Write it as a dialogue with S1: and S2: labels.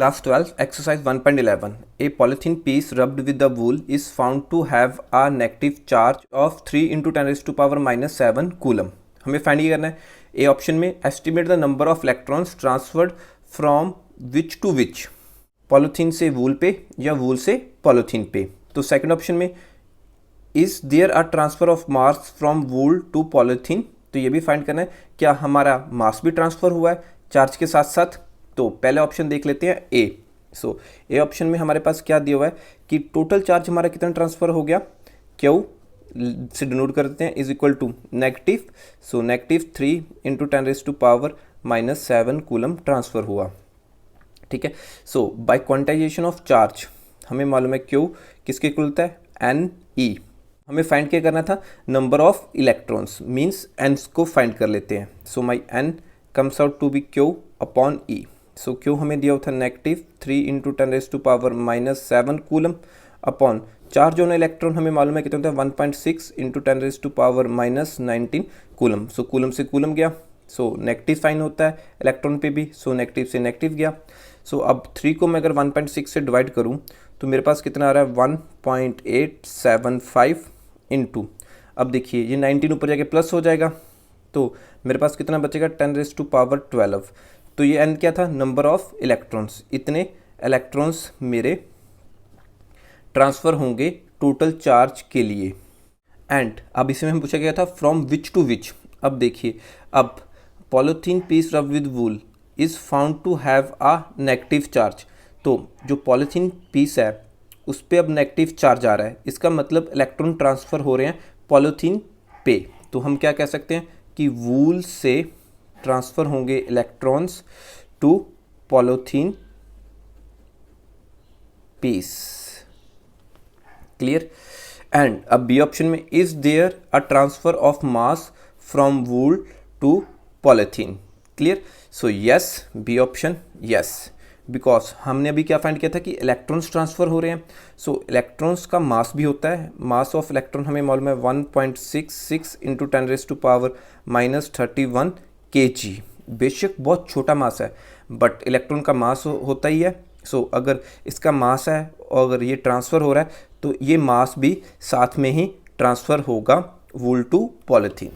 S1: Class 12, exercise 1.11. A polythene piece rubbed with the wool is found to have a negative charge of 3 into 10 raised to power minus 7 coulomb. हमें find ये करना है A option में estimate the number of electrons transferred from which to which, polythene से wool पे या wool से polythene पे। तो सेकंड ऑप्शन में is there a transfer of mass from wool to polythene, तो ये भी फाइंड करना है क्या हमारा मास भी ट्रांसफर हुआ है चार्ज के साथ साथ। तो पहले ऑप्शन देख लेते हैं ए। सो ए ऑप्शन में हमारे पास क्या दिया हुआ है कि टोटल चार्ज हमारा कितना ट्रांसफर हो गया, क्यू से डिनोट कर देते हैं is equal to negative, so negative 3 into 10 raise to power minus 7 coulomb transfer हुआ। ठीक है, so by quantization of charge हमें मालूम है क्यू किसके इक्वल होता है एन ई। हमें फाइंड क्या करना था number of electrons, means N को फाइंड कर लेते हैं। So my N comes out to be Q upon E. So Q हमें दिया हुआ था negative 3 into 10 raise to power minus 7 coulomb upon charge on electron हमें मालूम है कितना होता है 1.6 into 10 raise to power minus 19 coulomb. So coulomb से कूलम गया, सो नेगेटिव साइन होता है इलेक्ट्रॉन पे भी, सो नेगेटिव से नेगेटिव गया। सो अब 3 को मैं अगर 1.6 से डिवाइड करूं तो मेरे पास कितना आ रहा है 1.875 इंटू, अब देखिए ये 19 ऊपर जाके प्लस हो जाएगा तो मेरे पास कितना बचेगा 10 रेज टू पावर 12। तो ये एन क्या था नंबर ऑफ इलेक्ट्रॉन्स, इतने इलेक्ट्रॉन्स मेरे ट्रांसफ़र होंगे टोटल चार्ज के लिए। एंड अब इसमें हम पूछा गया था फ्रॉम विच टू विच। अब देखिए अब polythene piece rub with wool is found to have a negative charge, तो जो पॉलीथीन पीस है उस पर अब नेगेटिव चार्ज आ रहा है, इसका मतलब इलेक्ट्रॉन ट्रांसफ़र हो रहे हैं पॉलीथीन पे। तो हम क्या कह सकते हैं कि वूल से ट्रांसफ़र होंगे electrons to polythene piece. Clear. And अब बी ऑप्शन में is there a transfer of mass from wool to polythene. Clear, so yes B option yes, because हमने अभी क्या फाइंड किया था कि इलेक्ट्रॉन्स ट्रांसफ़र हो रहे हैं। सो इलेक्ट्रॉन्स का मास भी होता है, मास ऑफ इलेक्ट्रॉन हमें मालूम है 1.66 into 10 raise to power minus 31 kg। बेशक बहुत छोटा मास है बट इलेक्ट्रॉन का मास होता ही है। सो अगर इसका मास है और अगर ये ट्रांसफ़र हो रहा है तो ये मास भी साथ में ही ट्रांसफ़र होगा वूल टू पॉलीथीन।